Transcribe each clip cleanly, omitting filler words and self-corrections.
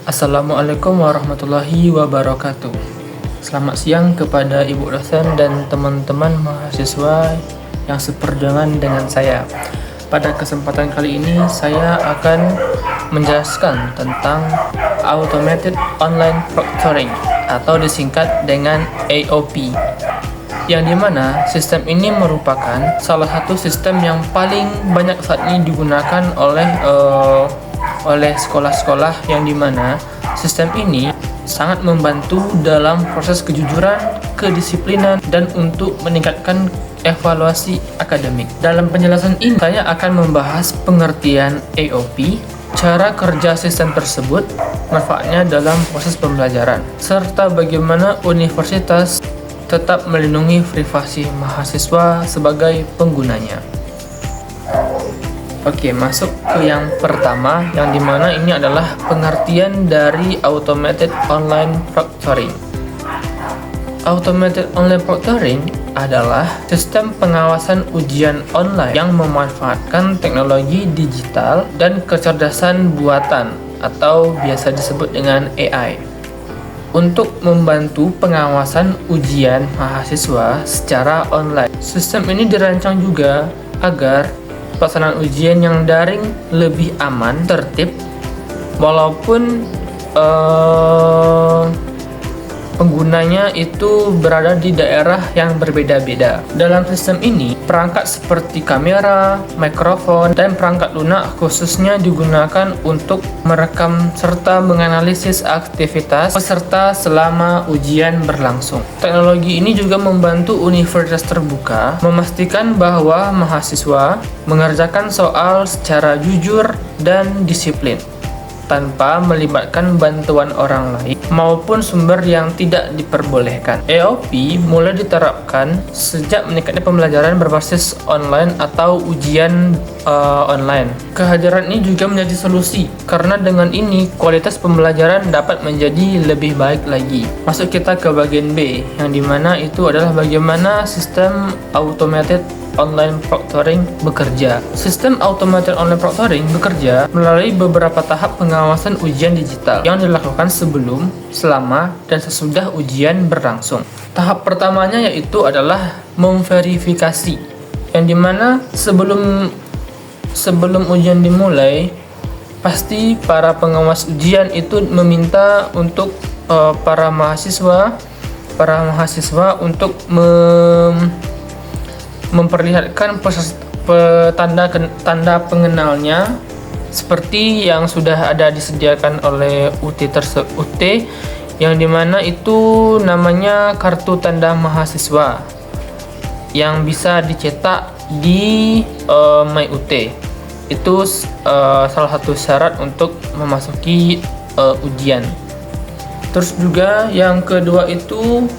Assalamualaikum warahmatullahi wabarakatuh. Selamat siang kepada ibu dosen dan teman-teman mahasiswa yang seperjuangan dengan saya. Pada kesempatan kali ini saya akan menjelaskan tentang Automated Online Proctoring atau disingkat dengan AOP, yang dimana sistem ini merupakan salah satu sistem yang paling banyak saat ini digunakan oleh sekolah-sekolah, yang dimana sistem ini sangat membantu dalam proses kejujuran, kedisiplinan, dan untuk meningkatkan evaluasi akademik. Dalam penjelasan ini saya akan membahas pengertian AOP, cara kerja sistem tersebut, manfaatnya dalam proses pembelajaran, serta bagaimana universitas tetap melindungi privasi mahasiswa sebagai penggunanya. Oke, masuk ke yang pertama, yang dimana ini adalah pengertian dari Automated Online Proctoring. Automated Online Proctoring adalah sistem pengawasan ujian online yang memanfaatkan teknologi digital dan kecerdasan buatan atau biasa disebut dengan AI untuk membantu pengawasan ujian mahasiswa secara online. Sistem ini dirancang juga agar pelaksanaan ujian yang daring lebih aman, tertib, walaupun penggunanya itu berada di daerah yang berbeda-beda. Dalam sistem ini, perangkat seperti kamera, mikrofon, dan perangkat lunak khususnya digunakan untuk merekam serta menganalisis aktivitas peserta selama ujian berlangsung. Teknologi ini juga membantu universitas terbuka memastikan bahwa mahasiswa mengerjakan soal secara jujur dan disiplin, tanpa melibatkan bantuan orang lain maupun sumber yang tidak diperbolehkan. AOP mulai diterapkan sejak meningkatnya pembelajaran berbasis online atau ujian online. Kehadiran ini juga menjadi solusi, karena dengan ini kualitas pembelajaran dapat menjadi lebih baik lagi. Masuk kita ke bagian B, yang dimana itu adalah bagaimana sistem Automated Online Proctoring bekerja. Sistem Automated Online Proctoring bekerja melalui beberapa tahap pengawasan ujian digital yang dilakukan sebelum, selama, dan sesudah ujian berlangsung. Tahap pertamanya yaitu adalah memverifikasi, yang dimana sebelum ujian dimulai, pasti para pengawas ujian itu meminta untuk para mahasiswa untuk memperlihatkan tanda pengenalnya seperti yang sudah ada disediakan oleh UT, yang dimana itu namanya kartu tanda mahasiswa yang bisa dicetak di MyUT. Itu salah satu syarat untuk memasuki ujian. Terus juga yang kedua itu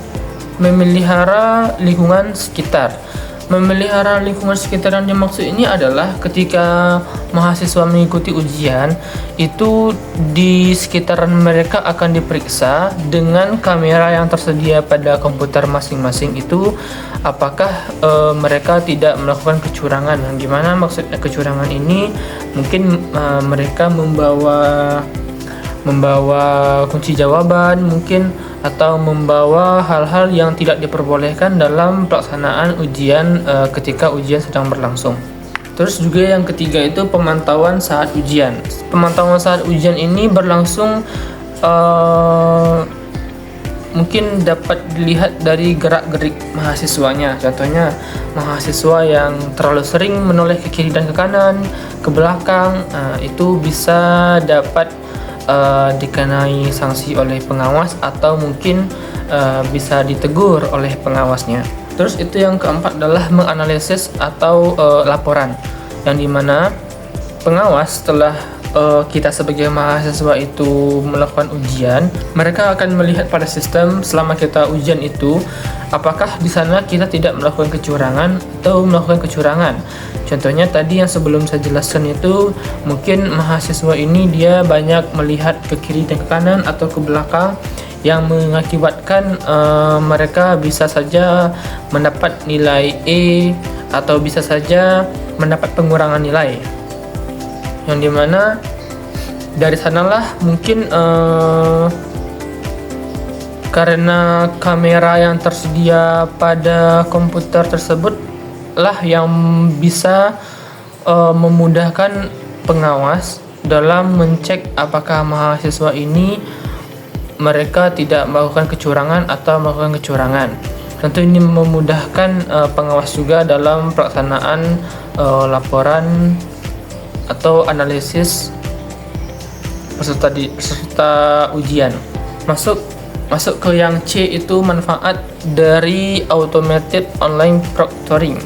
memelihara lingkungan sekitar. Memelihara lingkungan sekitar yang dimaksud ini adalah ketika mahasiswa mengikuti ujian, itu di sekitaran mereka akan diperiksa dengan kamera yang tersedia pada komputer masing-masing itu, apakah mereka tidak melakukan kecurangan. Gimana maksudnya kecurangan ini? Mungkin mereka membawa kunci jawaban mungkin, atau membawa hal-hal yang tidak diperbolehkan dalam pelaksanaan ujian ketika ujian sedang berlangsung. Terus juga yang ketiga itu pemantauan saat ujian. Pemantauan saat ujian ini berlangsung mungkin dapat dilihat dari gerak-gerik mahasiswanya. Contohnya mahasiswa yang terlalu sering menoleh ke kiri dan ke kanan, ke belakang, itu bisa dapat dikenai sanksi oleh pengawas, atau mungkin bisa ditegur oleh pengawasnya. Terus itu yang keempat adalah menganalisis atau laporan, yang dimana pengawas setelah kita sebagai mahasiswa itu melakukan ujian, mereka akan melihat pada sistem selama kita ujian itu apakah di sana kita tidak melakukan kecurangan atau melakukan kecurangan. Contohnya tadi yang sebelum saya jelaskan itu, mungkin mahasiswa ini dia banyak melihat ke kiri dan ke kanan atau ke belakang, yang mengakibatkan mereka bisa saja mendapat nilai E atau bisa saja mendapat pengurangan nilai, yang dimana Dari sanalah mungkin karena kamera yang tersedia pada komputer tersebut lah yang bisa memudahkan pengawas dalam mengecek apakah mahasiswa ini mereka tidak melakukan kecurangan atau melakukan kecurangan. Tentu ini memudahkan pengawas juga dalam pelaksanaan laporan atau analisis peserta ujian. Masuk ke yang C, itu manfaat dari automated online proctoring.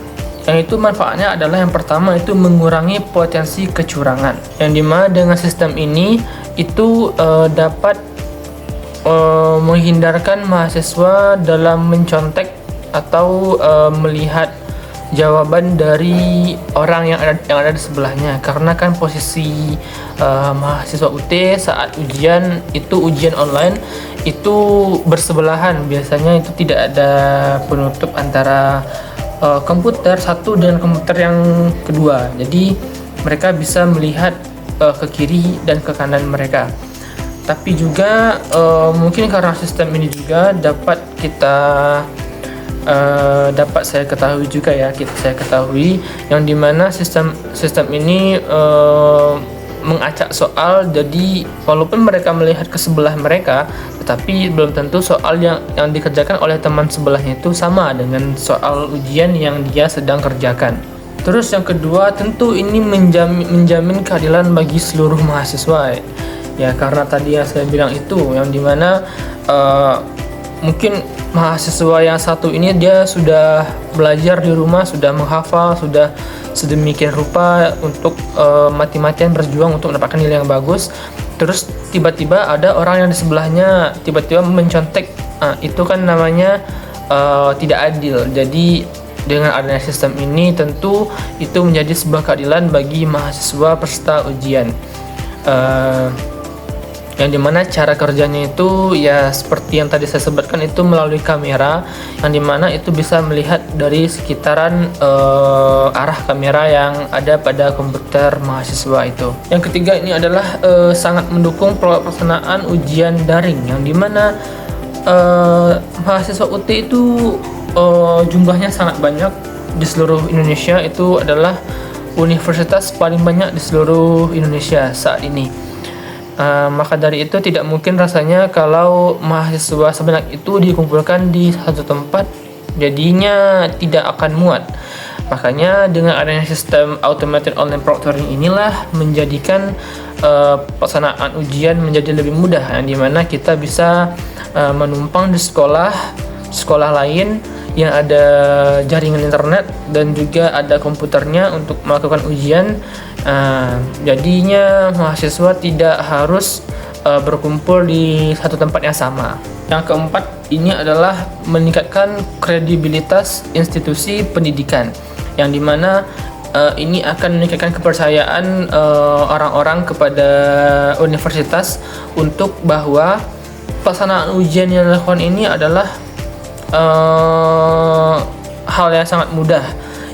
Yang itu manfaatnya adalah yang pertama itu mengurangi potensi kecurangan. Yang dimana dengan sistem ini itu dapat menghindarkan mahasiswa dalam mencontek atau melihat jawaban dari orang yang ada di sebelahnya, karena kan posisi mahasiswa UT saat ujian online itu bersebelahan, biasanya itu tidak ada penutup antara komputer satu dan komputer yang kedua, jadi mereka bisa melihat ke kiri dan ke kanan mereka. Tapi juga mungkin karena sistem ini juga dapat saya ketahui yang dimana sistem ini mengacak soal. Jadi walaupun mereka melihat ke sebelah mereka, tetapi belum tentu soal yang dikerjakan oleh teman sebelahnya itu sama dengan soal ujian yang dia sedang kerjakan. Terus yang kedua, tentu ini menjamin keadilan bagi seluruh mahasiswa. Ya, karena tadi yang saya bilang itu, yang dimana mungkin mahasiswa yang satu ini dia sudah belajar di rumah, sudah menghafal, sudah sedemikian rupa untuk mati-matian berjuang untuk mendapatkan nilai yang bagus. Terus tiba-tiba ada orang yang di sebelahnya tiba-tiba mencontek, itu kan namanya tidak adil. Jadi dengan adanya sistem ini tentu itu menjadi sebuah keadilan bagi mahasiswa peserta ujian. Yang dimana cara kerjanya itu ya seperti yang tadi saya sebutkan, itu melalui kamera, yang dimana itu bisa melihat dari sekitaran arah kamera yang ada pada komputer mahasiswa itu. Yang ketiga ini adalah sangat mendukung pelaksanaan ujian daring, yang dimana mahasiswa UT itu jumlahnya sangat banyak di seluruh Indonesia. Itu adalah universitas paling banyak di seluruh Indonesia saat ini. Maka dari itu tidak mungkin rasanya kalau mahasiswa sebanyak itu dikumpulkan di satu tempat, jadinya tidak akan muat. Makanya dengan adanya sistem automated online proctoring inilah menjadikan pelaksanaan ujian menjadi lebih mudah, yang dimana kita bisa menumpang di sekolah lain yang ada jaringan internet dan juga ada komputernya untuk melakukan ujian. Jadinya mahasiswa tidak harus berkumpul di satu tempat yang sama. Yang keempat ini adalah meningkatkan kredibilitas institusi pendidikan, yang dimana ini akan meningkatkan kepercayaan orang-orang kepada universitas untuk bahwa pelaksanaan ujian yang dilakukan ini adalah hal yang sangat mudah.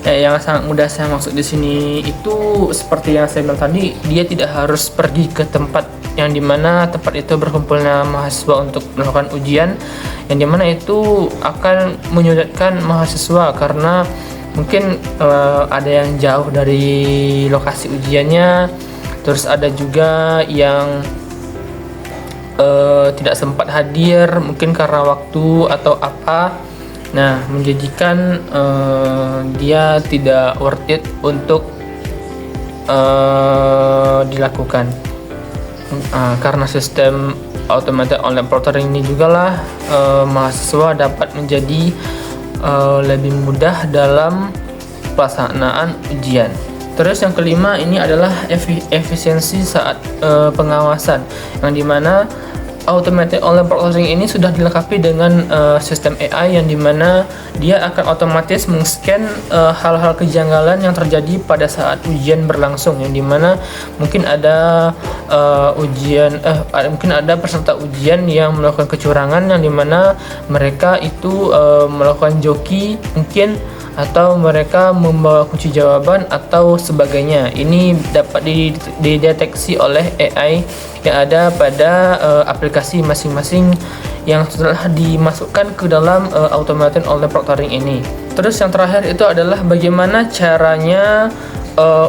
Yang sangat mudah saya maksud di sini itu seperti yang saya bilang tadi, dia tidak harus pergi ke tempat yang dimana tempat itu berkumpulnya mahasiswa untuk melakukan ujian, yang dimana itu akan menyulitkan mahasiswa karena mungkin ada yang jauh dari lokasi ujiannya, terus ada juga yang tidak sempat hadir mungkin karena waktu atau apa. Nah, menjadikan dia tidak worth it untuk dilakukan. Karena sistem automated online proctoring ini juga lah mahasiswa dapat menjadi lebih mudah dalam pelaksanaan ujian. Terus yang kelima ini adalah efisiensi saat pengawasan, yang dimana automated online proctoring ini sudah dilengkapi dengan sistem AI, yang dimana dia akan otomatis meng-scan hal-hal kejanggalan yang terjadi pada saat ujian berlangsung, yang dimana mungkin ada mungkin ada peserta ujian yang melakukan kecurangan, yang dimana mereka itu melakukan joki mungkin atau mereka membawa kunci jawaban atau sebagainya. Ini dapat dideteksi oleh AI yang ada pada aplikasi masing-masing yang telah dimasukkan ke dalam automated online proctoring ini. Terus yang terakhir itu adalah bagaimana caranya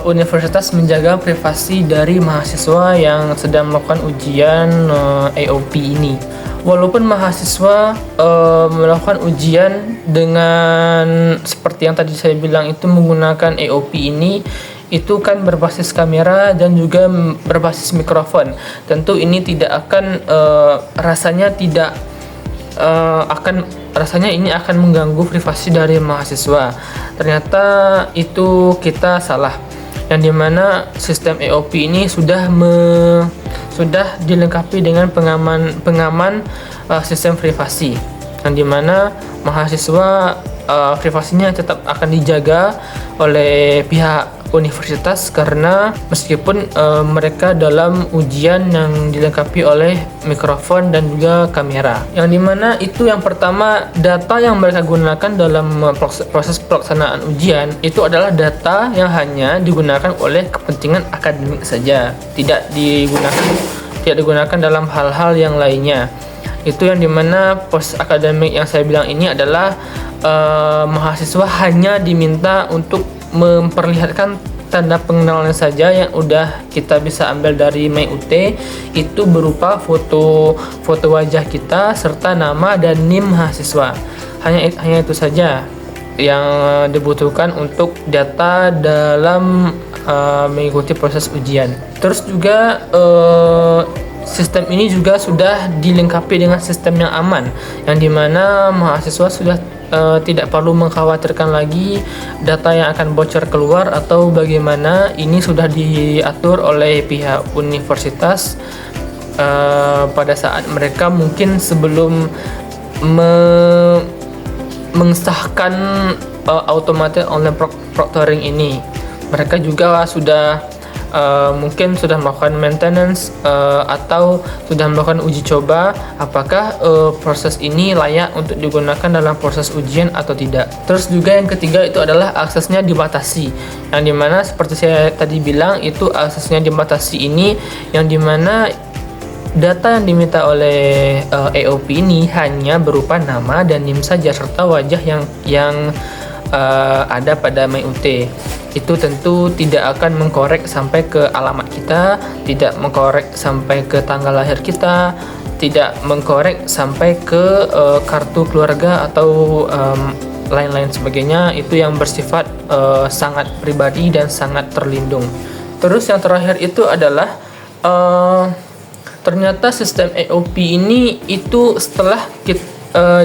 universitas menjaga privasi dari mahasiswa yang sedang melakukan ujian AOP ini. Walaupun mahasiswa melakukan ujian dengan seperti yang tadi saya bilang itu menggunakan AOP ini, itu kan berbasis kamera dan juga berbasis mikrofon. Tentu ini tidak akan rasanya ini akan mengganggu privasi dari mahasiswa. Ternyata itu kita salah. Yang dimana sistem AOP ini sudah dilengkapi dengan pengaman sistem privasi, yang dimana mahasiswa privasinya tetap akan dijaga oleh pihak universitas, karena meskipun mereka dalam ujian yang dilengkapi oleh mikrofon dan juga kamera, yang dimana itu yang pertama, data yang mereka gunakan dalam proses pelaksanaan ujian itu adalah data yang hanya digunakan oleh kepentingan akademik saja, tidak digunakan dalam hal-hal yang lainnya. Itu yang dimana pos akademik yang saya bilang ini adalah mahasiswa hanya diminta untuk memperlihatkan tanda pengenalan saja yang udah kita bisa ambil dari MyUT, itu berupa foto wajah kita serta nama dan NIM mahasiswa. Hanya itu saja yang dibutuhkan untuk data dalam mengikuti proses ujian. Terus juga sistem ini juga sudah dilengkapi dengan sistem yang aman, yang dimana mahasiswa sudah tidak perlu mengkhawatirkan lagi data yang akan bocor keluar atau bagaimana. Ini sudah diatur oleh pihak universitas pada saat mereka mungkin sebelum mengesahkan automated online proctoring ini. Mereka juga sudah mungkin sudah melakukan maintenance atau sudah melakukan uji coba apakah proses ini layak untuk digunakan dalam proses ujian atau tidak. Terus juga yang ketiga itu adalah aksesnya dibatasi, yang dimana seperti saya tadi bilang itu aksesnya dibatasi ini, yang dimana data yang diminta oleh AOP ini hanya berupa nama dan NIM saja serta wajah yang ada pada MyUT. Itu tentu tidak akan mengkorek sampai ke alamat kita, tidak mengkorek sampai ke tanggal lahir kita, tidak mengkorek sampai ke kartu keluarga atau lain-lain sebagainya. Itu yang bersifat sangat pribadi dan sangat terlindung. Terus yang terakhir itu adalah ternyata sistem AOP ini itu setelah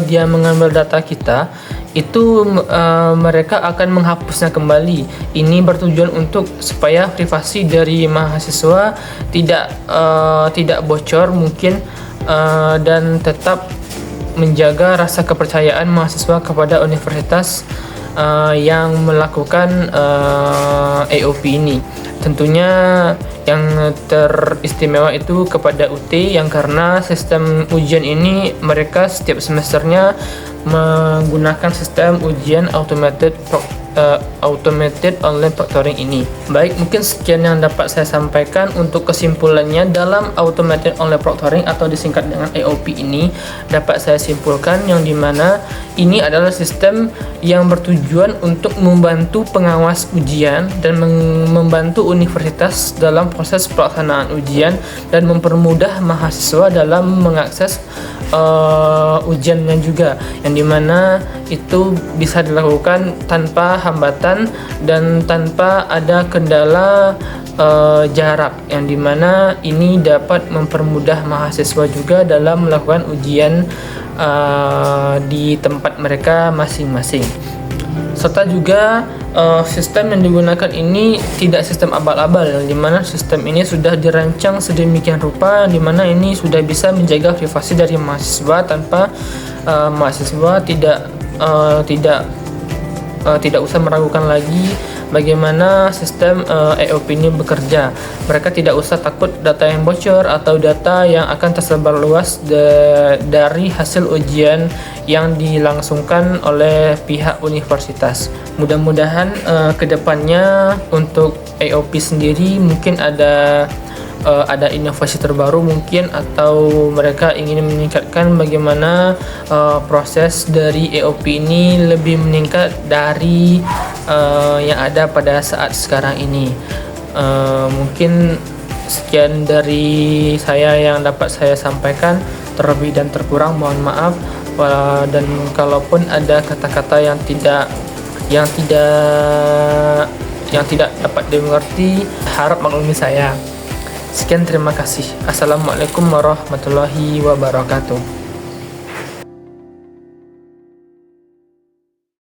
dia mengambil data kita, itu mereka akan menghapusnya kembali. Ini bertujuan untuk supaya privasi dari mahasiswa tidak bocor mungkin, dan tetap menjaga rasa kepercayaan mahasiswa kepada universitas yang melakukan AOP ini. Tentunya yang teristimewa itu kepada UT, yang karena sistem ujian ini mereka setiap semesternya menggunakan sistem ujian automated online proctoring ini. Baik, mungkin sekian yang dapat saya sampaikan. Untuk kesimpulannya, dalam automated online proctoring atau disingkat dengan AOP ini dapat saya simpulkan yang dimana ini adalah sistem yang bertujuan untuk membantu pengawas ujian dan membantu universitas dalam proses pelaksanaan ujian dan mempermudah mahasiswa dalam mengakses ujiannya juga, yang dimana itu bisa dilakukan tanpa hambatan dan tanpa ada kendala jarak, yang dimana ini dapat mempermudah mahasiswa juga dalam melakukan ujian di tempat mereka masing-masing. Serta juga sistem yang digunakan ini tidak sistem abal-abal, yang dimana sistem ini sudah dirancang sedemikian rupa, yang dimana ini sudah bisa menjaga privasi dari mahasiswa tanpa mahasiswa tidak usah meragukan lagi bagaimana sistem AOP ini bekerja. Mereka tidak usah takut data yang bocor atau data yang akan tersebar luas dari hasil ujian yang dilangsungkan oleh pihak universitas. Mudah-mudahan kedepannya untuk AOP sendiri mungkin ada inovasi terbaru mungkin, atau mereka ingin meningkatkan bagaimana proses dari AOP ini lebih meningkat dari yang ada pada saat sekarang ini. Mungkin sekian dari saya yang dapat saya sampaikan. Terlebih dan terkurang mohon maaf, dan kalaupun ada kata-kata yang tidak dapat dimengerti, harap maklumi saya. Sekian, terima kasih. Assalamualaikum warahmatullahi wabarakatuh.